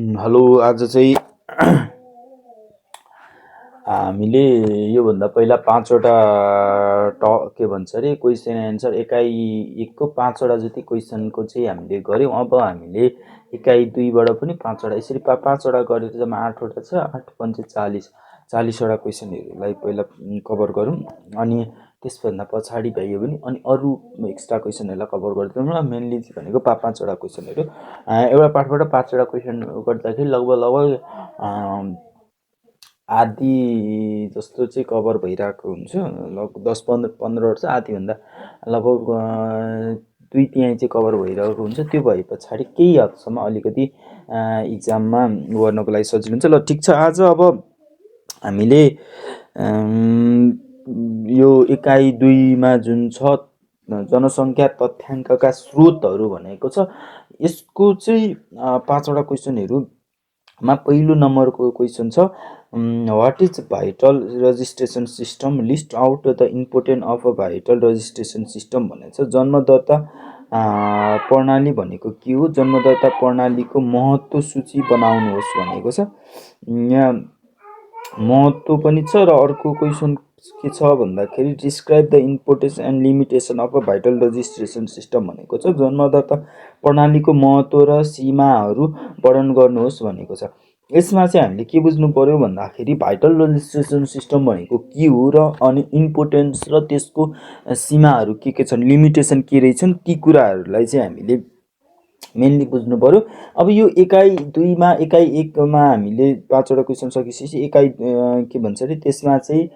Hello, आज चाहिँ हामीले योभन्दा पहिला 5वटा के भन्छ अरे क्वेसन एन्सर एकाइ 1को 5वटा जति क्वेसनको चाहिँ हामीले गऱ्यौँ। अब हामीले एकाइ 2बाट पनि 5वटा यसरी 5वटा गरेर जम्मा 8वटा छ। 8 पंचे 40वटा क्वेसनहरूलाई पहिला कभर गरौँ, अनि त्यसभन्दा पछाडि भ्याइयो भने अनि अरू एक्स्ट्रा क्वेसनहरूलाई कभर गरिदिउँ र मेनली भनेको 5वटा क्वेसनहरू एउटा पाठबाट 5वटा क्वेसन गर्दाखेरि लगभग आधी जस्तो चाहिँ कभर भइरहेको हुन्छ। लगभग 10-15 चाहिँ आधीभन्दा लगभग 2/3 चाहिँ कभर भइरहेको हुन्छ। त्यो भए पछाडि केही हदसम्म अलिकति इक्जाममा गर्नको लागि सजिलो हुन्छ। ल ठिक छ, आज अब हामीले यो एकाइ 2मा जुन छ जनसङ्ख्या तथ्याङ्कका स्रोतहरू भनेको छ, यसको चाहिँ 5वटा क्वेसनहरूमा पहिलो नम्बरको क्वेसन छ, what is vital registration system, list out the important of a vital registration system भनेको छ। जन्मदर्ता प्रणाली भनेको के हो, जन्मदर्ता प्रणालीको महत्त्व सूची बनाउनुहोस् भनेको छ। यहाँ महत्त्व पनि छ र अर्को क्वेसन के छ भन्दाखेरि describe the importance and limitation of a vital registration system भनेको छ। जन्मदर्ता प्रणालीको महत्त्व र सीमाहरू वर्णन गर्नुहोस् भनेको छ। यसमा चाहिँ हामीले के बुझ्नु पर्यो भन्दाखेरि भाइटल रजिस्ट्रेसन सिस्टम भनेको के हो र अनि इम्पोर्टेन्स र त्यसको सीमाहरू के छन्, लिमिटेसन के रहेछन्, ती कुराहरूलाई चाहिँ हामीले मेनली बुझ्नु पर्यो। अब यो एकाइ 2मा एकाइ 1मा हामीले 5वटा क्वेसन सकिसकेपछि एकाइ के भन्छ अरे त्यसमा चाहिँ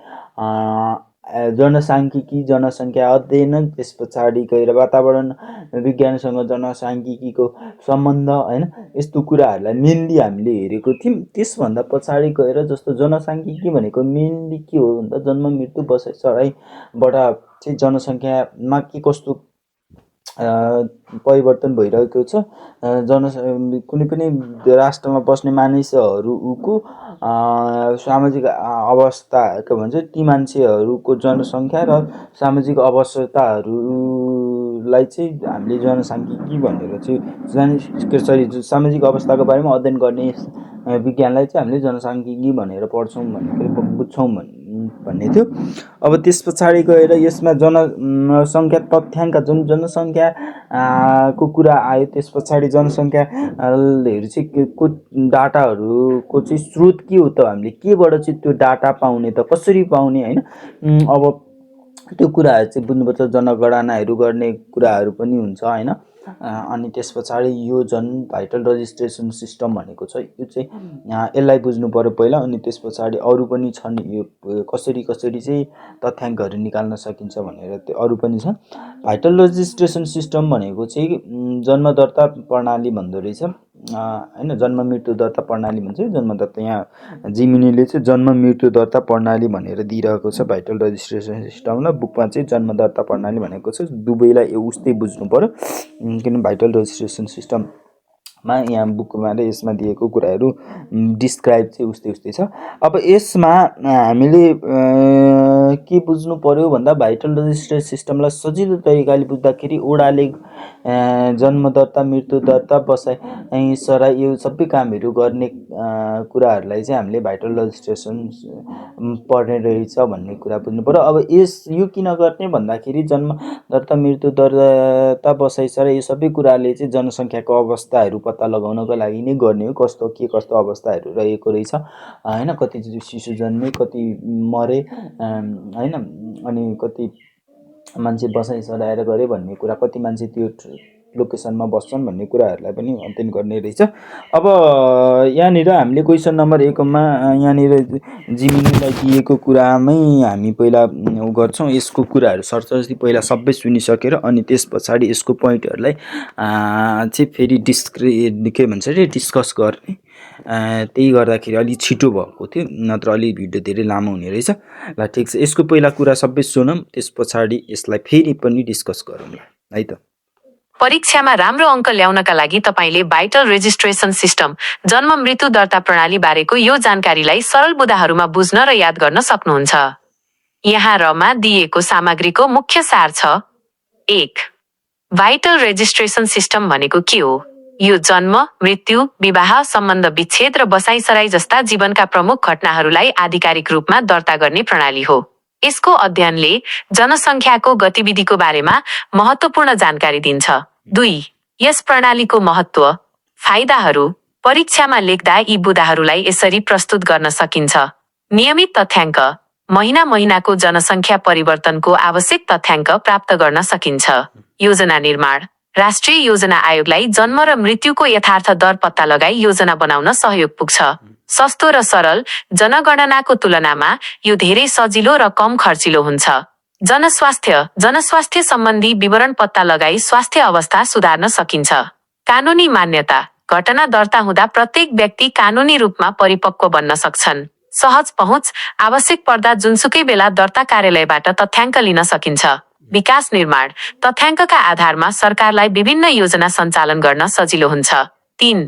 जनसाङ्ख्यिकी, जनसङ्ख्या अध्ययन, त्यस पछाडि गएर वातावरण विज्ञानसँग जनसाङ्ख्यिकीको सम्बन्ध, होइन, यस्तो कुराहरूलाई मेनली हामीले हेरेको थियौँ। त्यसभन्दा पछाडि गएर जस्तो जनसाङ्ख्यिकी भनेको मेनली के हो भन्दा जन्म मृत्यु बसाइ सराइबाट चाहिँ जनसङ्ख्यामा के कस्तो परिवर्तन भइरहेको छ, कुनै पनि राष्ट्रमा बस्ने मानिसहरूको सामाजिक अवस्था के भन्छ ती मान्छेहरूको जनसङ्ख्या र सामाजिक अवस्थाहरूलाई चाहिँ हामीले जनसाङ्ख्यिकी भनेर चाहिँ सामाजिक अवस्थाको बारेमा अध्ययन गर्ने विज्ञानलाई चाहिँ हामीले जनसाङ्ख्यिकी भनेर पढ्छौँ भनेको बुझ्छौँ भन्ने थियो। अब त्यस पछाडि गएर यसमा जनसङ्ख्या तथ्याङ्क जुन जनसङ्ख्याको कुरा आयो, त्यस पछाडि जनसङ्ख्याहरू चाहिँ को डाटाहरूको चाहिँ स्रोत के हो त, हामीले केबाट चाहिँ त्यो डाटा पाउने त, कसरी पाउने, होइन, अब त्यो कुराहरू चाहिँ बुझ्नुपर्छ। जनगणनाहरू गर्ने कुराहरू पनि हुन्छ, होइन। अनि त्यस पछाडि यो जुन भाइटल रजिस्ट्रेसन सिस्टम भनेको छ, यो चाहिँ यसलाई बुझ्नु पर्यो पहिला, अनि त्यस पछाडि अरू पनि छन्, यो कसरी चाहिँ तथ्याङ्कहरू निकाल्न सकिन्छ भनेर त्यो अरू पनि छ। भाइटल रजिस्ट्रेसन सिस्टम भनेको चाहिँ जन्मदर्ता प्रणाली भन्दो रहेछ, होइन, जन्म मृत्यु दर्ता प्रणाली भन्छ। जन्मदर्ता यहाँ जिमिनीले चाहिँ जन्म मृत्यु दर्ता प्रणाली भनेर दिइरहेको छ भाइटल रजिस्ट्रेसन सिस्टमलाई। बुकमा चाहिँ जन्मदर्ता प्रणाली भनेको छ, दुवैलाई उस्तै बुझ्नु पर्यो, किन भाइटल रजिस्ट्रेसन सिस्टममा यहाँ बुकमा र यसमा दिएको कुराहरू डिस्क्राइब चाहिँ उस्तै छ। अब यसमा हामीले के बुझ्नु पर्यो भन्दा भाइटल रजिस्ट्रेसन सिस्टमलाई सजिलो तरिकाले बुझ्दाखेरि ओडाले जन्मदर्ता, मृत्यु दर्ता, बसाइ सराइ यो सबै कामहरू गर्ने कुराहरूलाई चाहिँ हामीले भाइटल रजिस्ट्रेसन पढ्ने रहेछ भन्ने कुरा बुझ्नु पर्यो। अब यो किन गर्ने भन्दाखेरि जन्मदर्ता, मृत्यु दर्ता, बसाइ सराइ यो सबै कुराले चाहिँ जनसङ्ख्याको अवस्थाहरू पत्ता लगाउनको लागि नै गर्ने हो। कस्तो अवस्थाहरू रहेको रहेछ, होइन, कति शिशु जन्मे, कति मरे, होइन, अनि कति मान्छे बसाइ सराएर गरे भन्ने कुरा, कति मान्छे त्यो लोकेसनमा बस्छन् भन्ने कुराहरूलाई पनि अध्ययन गर्ने रहेछ। अब यहाँनिर हामीले क्वेसन नम्बर 1मा यहाँनिर जिमिनीलाई दिएको कुरामै हामी पहिला गर्छौँ। यसको कुराहरू सरसरी पहिला सबै सुनिसकेर अनि त्यस पछाडि यसको पोइन्टहरूलाई चाहिँ फेरि के भन्छ अरे डिस्कस गर्ने। त्यही गर्दाखेरि अलि छिटो भएको थियो, नत्र अलि भिडियो धेरै लामो हुने रहेछ। ल ठिक छ, यसको पहिला कुरा सबै सुनौँ, त्यस पछाडि यसलाई फेरि पनि डिस्कस गरौँला, है त। परीक्षामा राम्रो अङ्क ल्याउनका लागि तपाईले भाइटल रेजिस्ट्रेसन सिस्टम जन्म मृत्यु दर्ता प्रणाली बारेको यो जानकारीलाई सरल बुदाहरूमा बुझ्न र याद गर्न सक्नुहुन्छ। यहाँ रमा दिएको सामग्रीको मुख्य सार छ। 1. भाइटल रेजिस्ट्रेसन सिस्टम भनेको के हो? यो जन्म, मृत्यु, विवाह, सम्बन्ध विच्छेद र बसाइसराई जस्ता जीवनका प्रमुख घटनाहरूलाई आधिकारिक रूपमा दर्ता गर्ने प्रणाली हो। यसको अध्ययनले जनसङ्ख्याको गतिविधिको बारेमा महत्त्वपूर्ण जानकारी दिन्छ। 2. यस प्रणालीको महत्त्व, फाइदाहरू। परीक्षामा लेख्दा यी बुदाहरूलाई यसरी प्रस्तुत गर्न सकिन्छ। नियमित तथ्याङ्क। महिना महिनाको जनसङ्ख्या परिवर्तनको आवश्यक तथ्याङ्क प्राप्त गर्न सकिन्छ। योजना निर्माण। राष्ट्रिय योजना आयोगलाई जन्म र मृत्युको यथार्थ दर पत्ता लगाई योजना बनाउन सहयोग पुग्छ। सस्तो र सरल, जनगणनाको तुलनामा यो धेरै सजिलो र कम खर्चिलो हुन्छ। जनस्वास्थ्य सम्बन्धी विवरण पत्ता लगाई स्वास्थ्य अवस्था सुधार्न सकिन्छ। कानुनी मान्यता। घटना दर्ता हुँदा प्रत्येक व्यक्ति कानुनी रूपमा परिपक्व बन्न सक्छन्। सहज पहुँच। आवश्यक पर्दा जुनसुकै बेला दर्ता कार्यालयबाट तथ्याङ्क लिन सकिन्छ। विकास निर्माण। तथ्याङ्कका आधारमा सरकारलाई विभिन्न योजना सञ्चालन गर्न सजिलो हुन्छ। 3.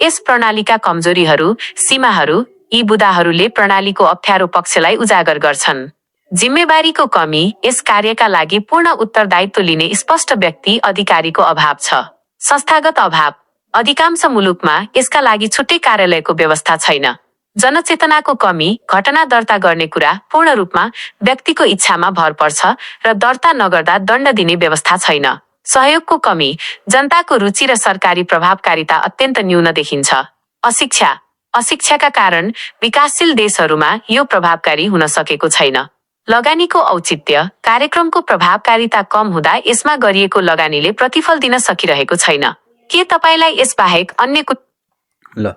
यस प्रणालीका कमजोरीहरू, सीमाहरू। यी बुदाहरूले प्रणालीको अप्ठ्यारो पक्षलाई उजागर गर्छन्। जिम्मेवारीको कमी। यस कार्यका लागि पूर्ण उत्तरदायित्व लिने स्पष्ट व्यक्ति अधिकारीको अभाव छ। संस्थागत अभाव। अधिकांश मुलुकमा यसका लागि छुट्टै कार्यालयको व्यवस्था छैन। जनचेतनाको कमी। घटना दर्ता गर्ने कुरा पूर्ण रूपमा व्यक्तिको इच्छामा भर पर्छ र दर्ता नगर्दा दण्ड दिने व्यवस्था छैन। सहयोगको कमी। जनताको रुचि र सरकारी प्रभावकारिता अत्यन्त न्यून देखिन्छ। अशिक्षाका कारण विकासशील देशहरूमा यो प्रभावकारी हुन सकेको छैन। लगानीको औचित्य। कार्यक्रमको प्रभावकारिता कम हुँदा यसमा गरिएको लगानीले प्रतिफल दिन सकिरहेको छैन। के तपाईँलाई यसबाहेक अन्य ल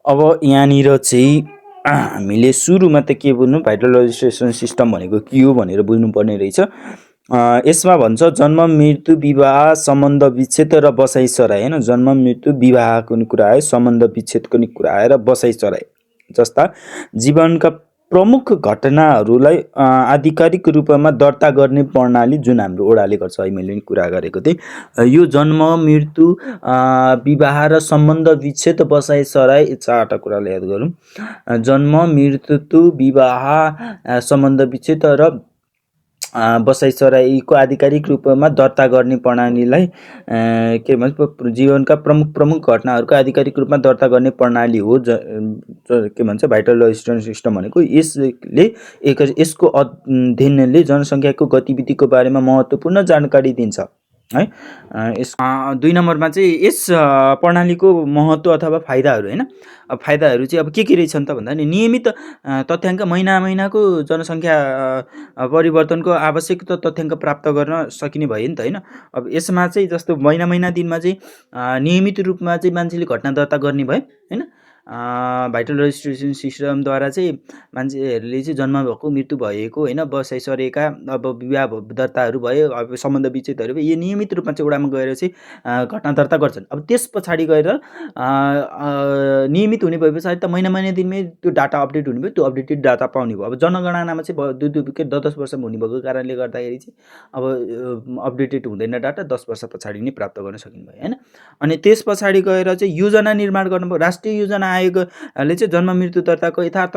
अब यहाँनिर चाहिँ हामीले सुरुमा त के बुझ्नु, भाइटल रजिस्ट्रेसन सिस्टम भनेको के हो भनेर बुझ्नुपर्ने रहेछ। यसमा भन्छ जन्म, मृत्यु, विवाह, सम्बन्ध विच्छेद र बसाइसराई। होइन, जन्म, मृत्यु, विवाहको नि कुरा आयो, सम्बन्ध विच्छेदको नि कुरा आयो र बसाइसराई जस्ता जीवनका प्रमुख घटनाहरूलाई आधिकारिक रूपमा दर्ता गर्ने प्रणाली जुन हाम्रो ओडाले गर्छ। है, मैले कुरा गरेको थिएँ। यो जन्म, मृत्यु, विवाह र सम्बन्ध विच्छेद, बसाइसराई, 4वटा कुरालाई याद गरौँ। जन्म, मृत्यु, विवाह, सम्बन्ध विच्छेद र बसाइसराईको आधिकारिक रूपमा दर्ता गर्ने प्रणालीलाई के भन्छ, जीवनका प्रमुख घटनाहरूको आधिकारिक रूपमा दर्ता गर्ने प्रणाली हो। के भन्छ, भाइटल रजिस्ट्रेसन सिस्टम भनेको। यसको अध्ययनले जनसङ्ख्याको गतिविधिको बारेमा महत्त्वपूर्ण जानकारी दिन्छ। है, 2 नम्बरमा चाहिँ यस प्रणालीको महत्त्व अथवा फाइदाहरू। होइन, अब फाइदाहरू चाहिँ अब के रहेछन् त भन्दा नि नियमित तथ्याङ्क। महिनाको जनसङ्ख्या परिवर्तनको आवश्यक तथ्याङ्क प्राप्त गर्न सकिने भयो नि त। होइन, अब यसमा चाहिँ जस्तो महिना दिनमा चाहिँ नियमित रूपमा चाहिँ मान्छेले घटना दर्ता गर्ने भयो। होइन, भाइटल रजिस्ट्रेसन सिस्टमद्वारा चाहिँ मान्छेहरूले चाहिँ जन्म भएको, मृत्यु भएको, होइन, बसाइसरेका, अब विवाह दर्ताहरू भयो, अब सम्बन्ध विच्छेदहरू भयो, यो नियमित रूपमा चाहिँ ओडामा गएर चाहिँ घटना दर्ता गर्छन्। अब त्यस पछाडि गएर नियमित हुने भए पछाडि त महिना दिनमै त्यो डाटा अपडेट हुने भयो, त्यो अपडेटेड डाटा पाउने भयो। अब जनगणनामा चाहिँ 10 वर्षमा हुने भएको कारणले गर्दाखेरि चाहिँ अब अपडेटेड हुँदैन डाटा, 10 वर्ष पछाडि नै प्राप्त गर्न सकिने भयो। होइन, अनि त्यस पछाडि गएर चाहिँ योजना निर्माण गर्नुभयो। राष्ट्रिय योजना आयोगले चाहिँ जन्म, मृत्यु दर्ताको यथार्थ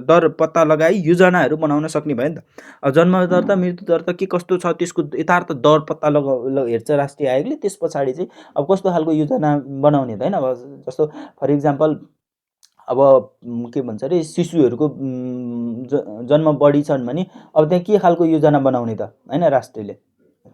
दर पत्ता लगाई योजनाहरू बनाउन सक्ने भयो नि त। अब जन्म दर्ता, मृत्यु दर्ता के कस्तो छ त्यसको यथार्थ दर पत्ता हेर्छ राष्ट्रिय आयोगले। त्यस पछाडि चाहिँ अब कस्तो खालको योजना बनाउने त। होइन, अब जस्तो फर इक्जाम्पल अब के भन्छ अरे, शिशुहरूको जन्म बढी छन् भने अब त्यहाँ के खालको योजना बनाउने त। होइन, राष्ट्रले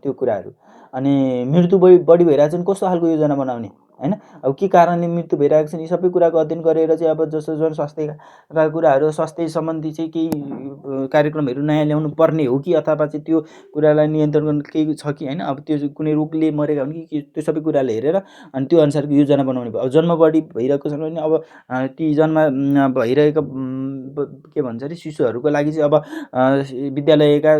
त्यो कुराहरू। अनि मृत्यु बढी भइरहेको छ भने कस्तो खालको योजना बनाउने। होइन, अब के कारणले मृत्यु भइरहेको छ, यी सबै कुराको अध्ययन गरेर चाहिँ अब जस्तो जनस्वास्थ्यका कुराहरू, स्वास्थ्य सम्बन्धी चाहिँ केही कार्यक्रमहरू नयाँ ल्याउनु पर्ने हो कि अथवा चाहिँ त्यो कुरालाई नियन्त्रण गर्न केही छ कि। होइन, अब त्यो कुनै रोगले मरेका हुन् कि त्यो सबै कुरालाई हेरेर अनि त्यो अनुसारको योजना बनाउने भयो। अब जन्म बढी भइरहेको छ भने अब ती जन्म भइरहेको के भन्छ अरे शिशुहरूको लागि चाहिँ अब विद्यालयका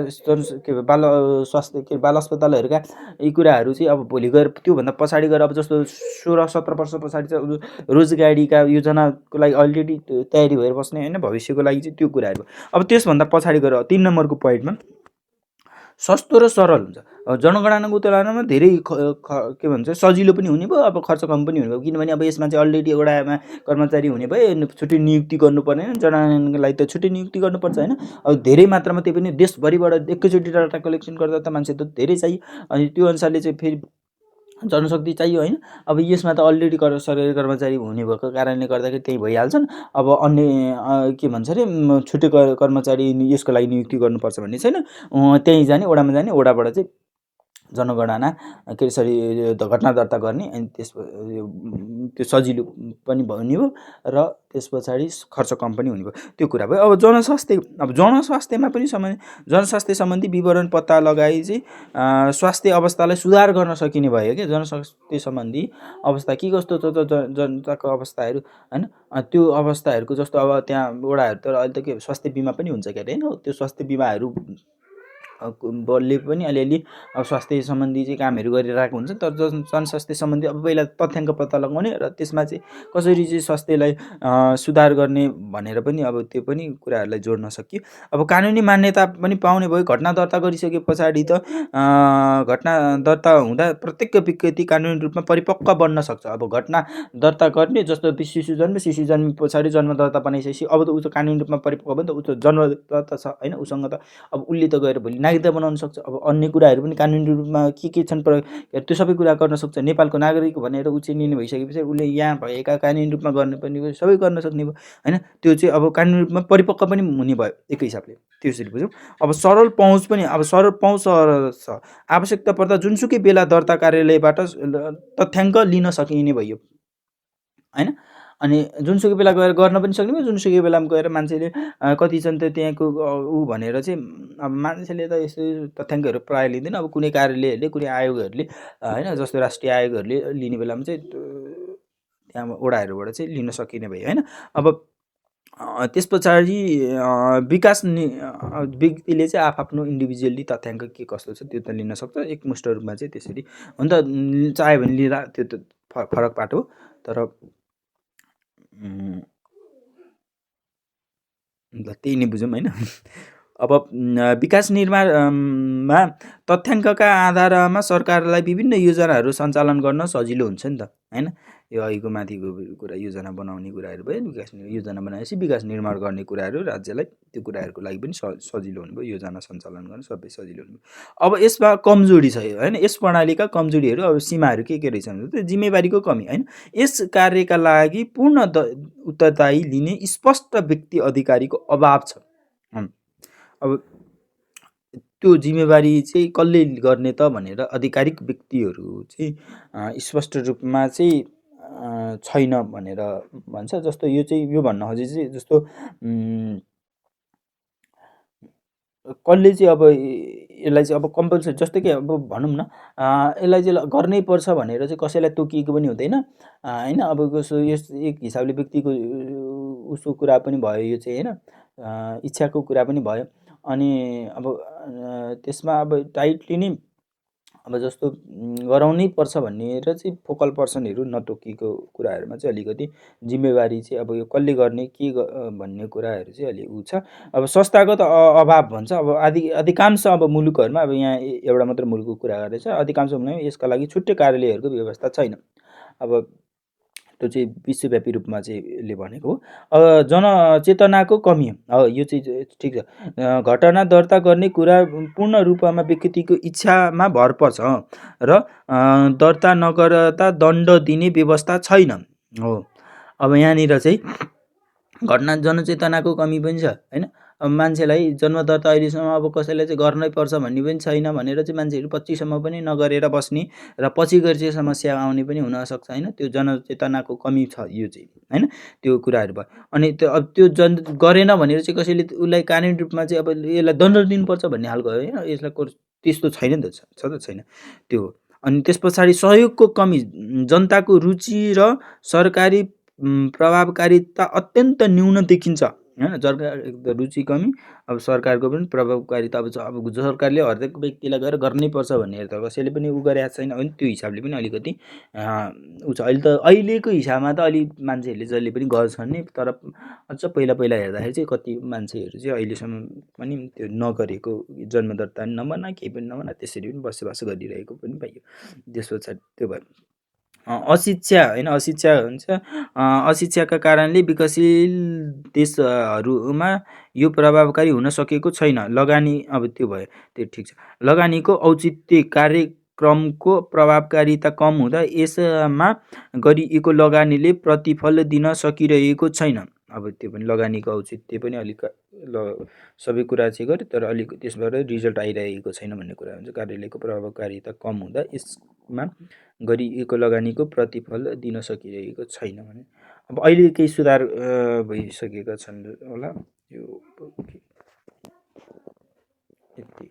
बाल अस्पतालहरूका यी कुराहरू चाहिँ अब भोलि गएर त्योभन्दा पछाडि गएर अब जस्तो 16-17 वर्ष पछाडि चाहिँ रोजगारीका योजनाको लागि अलरेडी तयारी भएर बस्ने। होइन, भविष्यको लागि चाहिँ त्यो कुराहरू। अब त्यसभन्दा पछाडि गएर 3 नम्बरको पोइन्टमा सस्तो र सरल हुन्छ। जनगणनाको तुलनामा धेरै के भन्छ सजिलो पनि हुने भयो, अब खर्च कम पनि हुने भयो। किनभने अब यसमा चाहिँ अलरेडी एउटामा कर्मचारी हुने भयो, छुट्टै नियुक्ति गर्नुपर्ने, जनगणनाको लागि त छुट्टै नियुक्ति गर्नुपर्छ। होइन, अब धेरै मात्रामा त्यही पनि देशभरिबाट एकैचोटि डाटा कलेक्सन गर्दा त मान्छे त धेरै चाहियो। अनि त्यो अनुसारले चाहिँ फेरि जनशक्ति चाहियो होइन। अब यसमा त अलरेडी सरकारी कर्मचारी हुने भएको कारणले गर्दाखेरि त्यही भइहाल्छन्। अब अन्य के भन्छ अरे छुट्टै कर्मचारी यसको लागि नियुक्ति गर्नुपर्छ भन्ने छैन। त्यहीँ जाने, ओडामा जाने, ओडाबाट चाहिँ जनगणना के अरे सरी घटना दर्ता गर्ने, अनि त्यो सजिलो पनि हुने भयो र त्यस पछाडि खर्च कम पनि हुने भयो, त्यो कुरा भयो। अब जनस्वास्थ्यमा पनि जनस्वास्थ्य सम्बन्धी विवरण पत्ता लगाई चाहिँ स्वास्थ्य अवस्थालाई सुधार गर्न सकिने भयो क्या। जनस्वास्थ्य सम्बन्धी अवस्था के कस्तो छ त जनताको अवस्थाहरू होइन, त्यो अवस्थाहरूको जस्तो अब त्यहाँ वडाहरू त अहिले त के स्वास्थ्य बिमा पनि हुन्छ क्या अरे होइन। त्यो स्वास्थ्य बिमाहरू बलले पनि अलिअलि अब स्वास्थ्य सम्बन्धी चाहिँ कामहरू गरिरहेको हुन्छ। तर जनस्वास्थ्य सम्बन्धी अब पहिला तथ्याङ्क पत्ता लगाउने र त्यसमा चाहिँ कसरी चाहिँ स्वास्थ्यलाई सुधार गर्ने भनेर पनि अब त्यो पनि कुराहरूलाई जोड्न सकियो। अब कानुनी मान्यता पनि पाउने भयो। घटना दर्ता गरिसके पछाडि त घटना दर्ता हुँदा प्रत्येक व्यक्ति कानुनी रूपमा परिपक्व बन्न सक्छ। अब घटना दर्ता गर्ने जस्तो शिशु जन्मे पछाडि जन्म दर्ता बनाइसकेपछि अब त ऊ त कानुनी रूपमा परिपक्व भयो नि त, ऊ त जन्म दर्ता छ होइन उसँग त। अब उसले त गएर भोलि नागरिकता बनाउन सक्छ। अब अन्य कुराहरू पनि कानुनी रूपमा के छन् त्यो सबै कुरा गर्न सक्छ। नेपालको नागरिक भनेर ऊ चाहिँ लिने भइसकेपछि उसले यहाँ भएका कानुनी रूपमा गर्नुपर्ने सबै गर्न सक्ने भयो होइन। त्यो चाहिँ अब कानुनी रूपमा परिपक्व पनि हुने भयो एक हिसाबले, त्यसरी बुझौँ। अब सरल पहुँच पनि, अब सरल पहुँच छ। आवश्यकता पर्दा जुनसुकै बेला दर्ता कार्यालयबाट तथ्याङ्क लिन सकिने भयो होइन। अनि जुनसुकै बेला गएर गर्न पनि सक्ने भयो, जुनसुकै बेलामा गएर मान्छेले कति छन् त त्यहाँको ऊ भनेर चाहिँ अब मान्छेले त यस्तो तथ्याङ्कहरू प्रायः लिँदैन। अब कुनै कार्यालयहरूले, कुनै आयोगहरूले होइन, जस्तो राष्ट्रिय आयोगहरूले लिने बेलामा चाहिँ त्यहाँ वडाहरूबाट चाहिँ लिन सकिने भयो होइन। अब त्यस पछाडि व्यक्तिले चाहिँ आफ्नो इन्डिभिजुअली तथ्याङ्क के कस्तो छ त्यो त लिन सक्छ एकमुष्ट रूपमा चाहिँ। त्यसरी हुन त चाह्यो भने लिँदा त्यो त फरक पाठ हो। तर ल त्यही नै बुझौँ होइन। अब विकास निर्माणमा तथ्याङ्कका आधारमा सरकारलाई विभिन्न योजनाहरू सञ्चालन गर्न सजिलो हुन्छ नि त होइन। यो अहिलेको माथिको कुरा योजना बनाउने कुराहरू भयो। विकास योजना बनाएपछि विकास निर्माण गर्ने कुराहरू राज्यलाई, त्यो कुराहरूको लागि पनि सजिलो हुनुभयो। योजना सञ्चालन गर्न सबै सजिलो हुनुभयो। अब यसमा कमजोरी छ होइन। यस प्रणालीका कमजोरीहरू अब सीमाहरू के रहेछ भने त्यो जिम्मेवारीको कमी होइन। यस कार्यका लागि पूर्ण उत्तरदायी लिने स्पष्ट व्यक्ति अधिकारीको अभाव छ। अब त्यो जिम्मेवारी चाहिँ कसले गर्ने त भनेर आधिकारिक व्यक्तिहरू चाहिँ स्पष्ट रूपमा चाहिँ छैन भनेर भन्छ। जस्तो यो चाहिँ यो भन्न खोजे चाहिँ जस्तो कसले चाहिँ अब यसलाई चाहिँ अब कम्पलसरी, जस्तो कि अब भनौँ न यसलाई चाहिँ गर्नै पर्छ भनेर चाहिँ कसैलाई तोकिएको पनि हुँदैन होइन। अब कसो यस एक हिसाबले व्यक्तिको उसको कुरा पनि भयो यो चाहिँ होइन, इच्छाको कुरा पनि भयो। अनि अब त्यसमा अब टाइटली नै अब जस्तो गराउनै पर्छ भनेर चाहिँ फोकल पर्सनहरू नतोकिएको कुराहरूमा चाहिँ अलिकति जिम्मेवारी चाहिँ अब यो कसले गर्ने के भन्ने कुराहरू चाहिँ अलि ऊ छ। अब संस्थागत अभाव भन्छ। अब अधिकांश अब मुलुकहरूमा, अब यहाँ एउटा मात्र मुलुकको कुरा गर्दैछ, अधिकांश मुलुकमा यसका लागि छुट्टै कार्यालयहरूको व्यवस्था छैन। अब त्यो चाहिँ विश्वव्यापी रूपमा चाहिँ यसले भनेको हो। अब जनचेतनाको कमी हो, यो चाहिँ ठिक छ। घटना दर्ता गर्ने कुरा पूर्ण रूपमा व्यक्तिको इच्छामा भर पर्छ र दर्ता नगर्दा दण्ड दिने व्यवस्था छैन हो। अब यहाँनिर चाहिँ घटना जनचेतनाको कमी पनि छ होइन। अब मान्छेलाई जन्म दर्ता अहिलेसम्म अब कसैलाई चाहिँ गर्नै पर्छ भन्ने पनि छैन भनेर चाहिँ मान्छेहरू 25सम्म पनि नगरेर बस्ने र पछि गएर चाहिँ समस्या आउने पनि हुनसक्छ होइन। त्यो जनचेतनाको कमी छ यो चाहिँ होइन, त्यो कुराहरू भयो। अनि त्यो अब त्यो गरेन भनेर चाहिँ कसैले उसलाई कानुनी रूपमा चाहिँ अब यसलाई दण्ड दिनुपर्छ भन्ने खालको होइन, यसलाई त्यस्तो छैन नि त, छ त छैन त्यो। अनि त्यस पछाडि सहयोगको कमी, जनताको रुचि र सरकारी प्रभावकारिता अत्यन्त न्यून देखिन्छ होइन। सरकारको रुचि कमी, अब सरकारको पनि प्रभावकारिता अब सरकारले हरेक व्यक्तिलाई गएर गर्नै पर्छ भनेर त कसैले पनि उ गरेको छैन होइन। त्यो हिसाबले पनि अलिकति उ छ। अहिले त अहिलेको हिसाबमा त अलि मान्छेहरूले जसले पनि गर्छन् नि, तर अझ पहिला हेर्दाखेरि चाहिँ कति मान्छेहरू चाहिँ अहिलेसम्म पनि त्यो नगरेको, जन्म दर्ता पनि नबना केही पनि नबना त्यसरी पनि बसोबास गरिरहेको पनि पाइयो। त्यस पछाडि त्यो भयो अशिक्षा होइन। अशिक्षा हुन्छ, अशिक्षाका कारणले विकसशील देशहरूमा यो प्रभावकारी हुन सकेको छैन। लगानी, अब त्यो भयो त्यो ठिक छ। लगानीको औचित्य, कार्य क्रमको प्रभावकारिता कम हुँदा यसमा गरिएको लगानीले प्रतिफल दिन सकिरहेको छैन। अब त्यो पनि लगानीको औचित्य पनि अलिक सबै कुरा चाहिँ गऱ्यो तर अलिक त्यसबाट रिजल्ट आइरहेको छैन भन्ने कुरा हुन्छ। कार्यालयको प्रभावकारिता कम हुँदा यसमा गरिएको लगानीको प्रतिफल दिन सकिरहेको छैन भने अब अहिले केही सुधार भइसकेका छन् होला यो यति